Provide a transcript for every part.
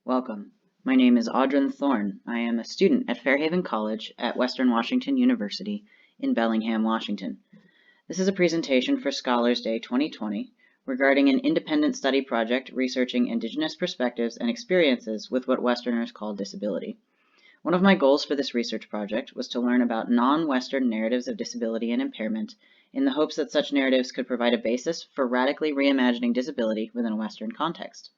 Welcome. My name is Audryn Thorne. I am a student at Fairhaven College at Western Washington University in Bellingham, Washington. This is a presentation for Scholars Day 2020 regarding an independent study project researching Indigenous perspectives and experiences with what Westerners call disability. One of my goals for this research project was to learn about non-Western narratives of disability and impairment in the hopes that such narratives could provide a basis for radically reimagining disability within a Western context.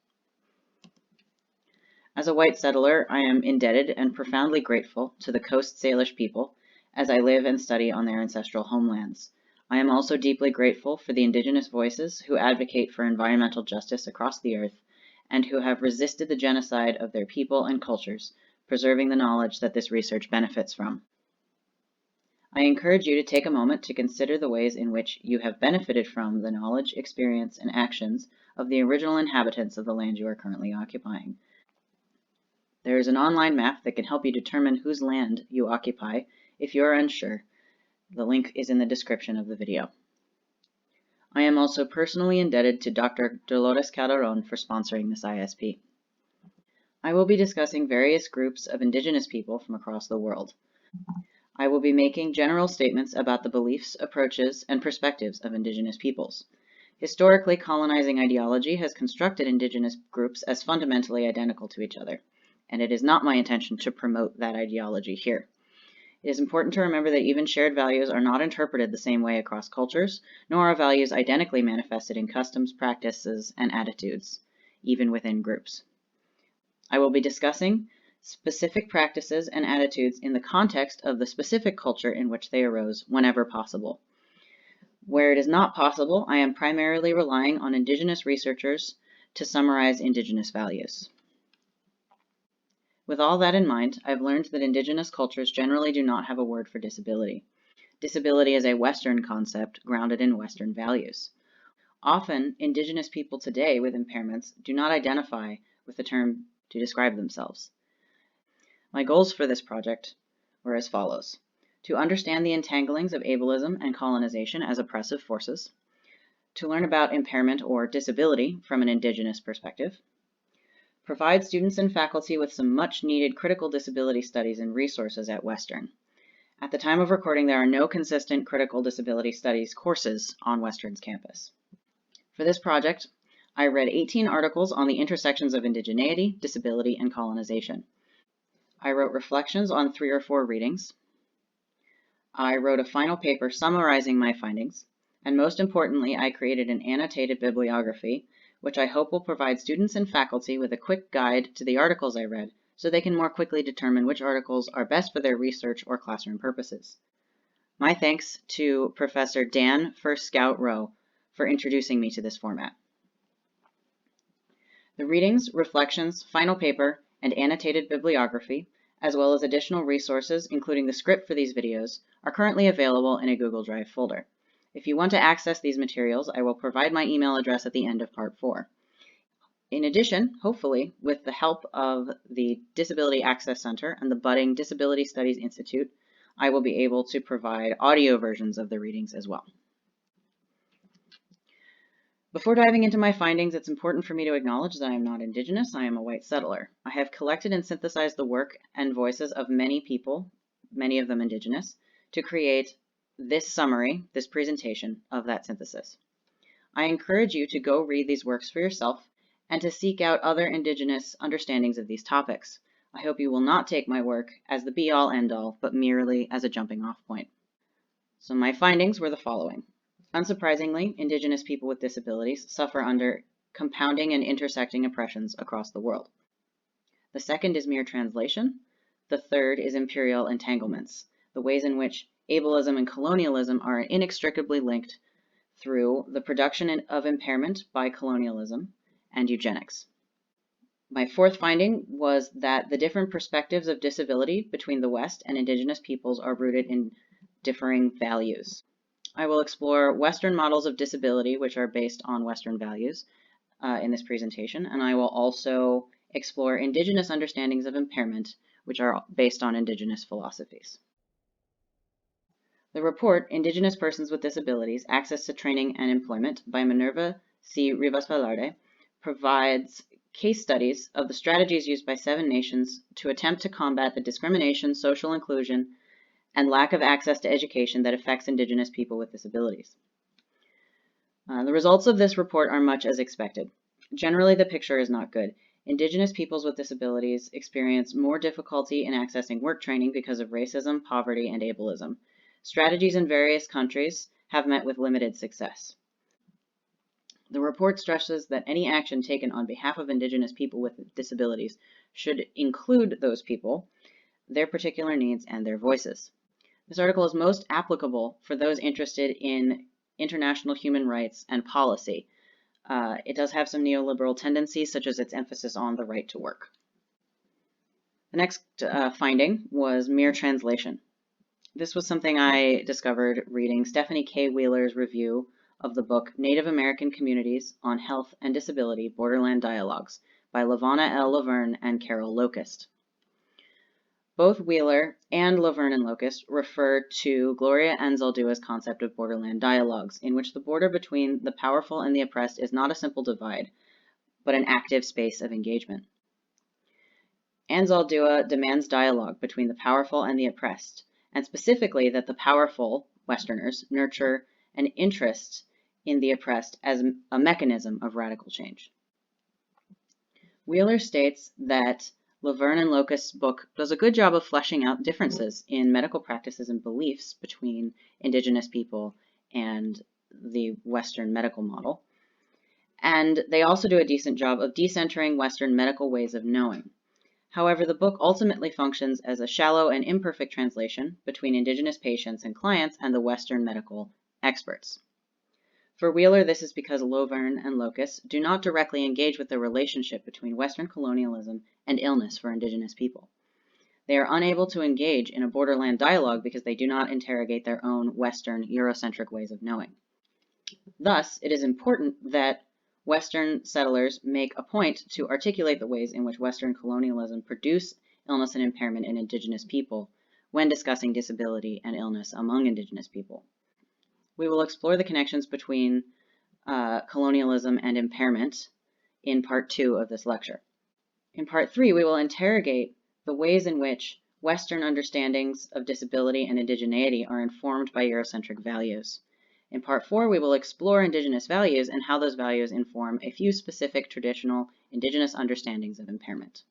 As a white settler, I am indebted and profoundly grateful to the Coast Salish people as I live and study on their ancestral homelands. I am also deeply grateful for the Indigenous voices who advocate for environmental justice across the earth and who have resisted the genocide of their people and cultures, preserving the knowledge that this research benefits from. I encourage you to take a moment to consider the ways in which you have benefited from the knowledge, experience, and actions of the original inhabitants of the land you are currently occupying. There is an online map that can help you determine whose land you occupy if you are unsure. The link is in the description of the video. I am also personally indebted to Dr. Dolores Calderon for sponsoring this ISP. I will be discussing various groups of Indigenous people from across the world. I will be making general statements about the beliefs, approaches, and perspectives of Indigenous peoples. Historically, colonizing ideology has constructed Indigenous groups as fundamentally identical to each other, and it is not my intention to promote that ideology here. It is important to remember that even shared values are not interpreted the same way across cultures, nor are values identically manifested in customs, practices, and attitudes, even within groups. I will be discussing specific practices and attitudes in the context of the specific culture in which they arose whenever possible. Where it is not possible, I am primarily relying on Indigenous researchers to summarize Indigenous values. With all that in mind, I've learned that Indigenous cultures generally do not have a word for disability. Disability is a Western concept grounded in Western values. Often, Indigenous people today with impairments do not identify with the term to describe themselves. My goals for this project were as follows: to understand the entanglings of ableism and colonization as oppressive forces, to learn about impairment or disability from an Indigenous perspective, provide students and faculty with some much-needed critical disability studies and resources at Western. At the time of recording, there are no consistent critical disability studies courses on Western's campus. For this project, I read 18 articles on the intersections of indigeneity, disability, and colonization. I wrote reflections on 3 or 4 readings. I wrote a final paper summarizing my findings, and most importantly, I created an annotated bibliography which I hope will provide students and faculty with a quick guide to the articles I read so they can more quickly determine which articles are best for their research or classroom purposes. My thanks to Professor Dan First Scout Rowe for introducing me to this format. The readings, reflections, final paper, and annotated bibliography, as well as additional resources, including the script for these videos, are currently available in a Google Drive folder. If you want to access these materials, I will provide my email address at the end of Part 4. In addition, hopefully, with the help of the Disability Access Center and the budding Disability Studies Institute, I will be able to provide audio versions of the readings as well. Before diving into my findings, it's important for me to acknowledge that I am not Indigenous, I am a white settler. I have collected and synthesized the work and voices of many people, many of them Indigenous, to create this summary, this presentation of that synthesis. I encourage you to go read these works for yourself and to seek out other Indigenous understandings of these topics. I hope you will not take my work as the be-all end-all, but merely as a jumping-off point. So my findings were the following. Unsurprisingly, Indigenous people with disabilities suffer under compounding and intersecting oppressions across the world. The second is mere translation. The third is imperial entanglements, the ways in which ableism and colonialism are inextricably linked through the production of impairment by colonialism and eugenics. My fourth finding was that the different perspectives of disability between the West and Indigenous peoples are rooted in differing values. I will explore Western models of disability, which are based on Western values in this presentation, and I will also explore Indigenous understandings of impairment, which are based on Indigenous philosophies. The report, Indigenous Persons with Disabilities, Access to Training and Employment by Minerva C. Rivas Velarde, provides case studies of the strategies used by 7 nations to attempt to combat the discrimination, social inclusion, and lack of access to education that affects Indigenous people with disabilities. The results of this report are much as expected. Generally, the picture is not good. Indigenous peoples with disabilities experience more difficulty in accessing work training because of racism, poverty, and ableism. Strategies in various countries have met with limited success. The report stresses that any action taken on behalf of Indigenous people with disabilities should include those people, their particular needs, and their voices. This article is most applicable for those interested in international human rights and policy. It does have some neoliberal tendencies, such as its emphasis on the right to work. The next finding was mere translation. This was something I discovered reading Stephanie K. Wheeler's review of the book Native American Communities on Health and Disability, Borderland Dialogues by Lavana L. Laverne and Carol Locust. Both Wheeler and Laverne and Locust refer to Gloria Anzaldua's concept of borderland dialogues, in which the border between the powerful and the oppressed is not a simple divide, but an active space of engagement. Anzaldua demands dialogue between the powerful and the oppressed, and specifically that the powerful, Westerners, nurture an interest in the oppressed as a mechanism of radical change. Wheeler states that Laverne and Locust's book does a good job of fleshing out differences in medical practices and beliefs between Indigenous people and the Western medical model. And they also do a decent job of decentering Western medical ways of knowing. However, the book ultimately functions as a shallow and imperfect translation between Indigenous patients and clients and the Western medical experts. For Wheeler, this is because Laverne and Locust do not directly engage with the relationship between Western colonialism and illness for Indigenous people. They are unable to engage in a borderland dialogue because they do not interrogate their own Western Eurocentric ways of knowing. Thus, it is important that Western settlers make a point to articulate the ways in which Western colonialism produced illness and impairment in Indigenous people when discussing disability and illness among Indigenous people. We will explore the connections between colonialism and impairment in part 2 of this lecture. In part 3, we will interrogate the ways in which Western understandings of disability and indigeneity are informed by Eurocentric values. In part 4, we will explore Indigenous values and how those values inform a few specific traditional Indigenous understandings of impairment.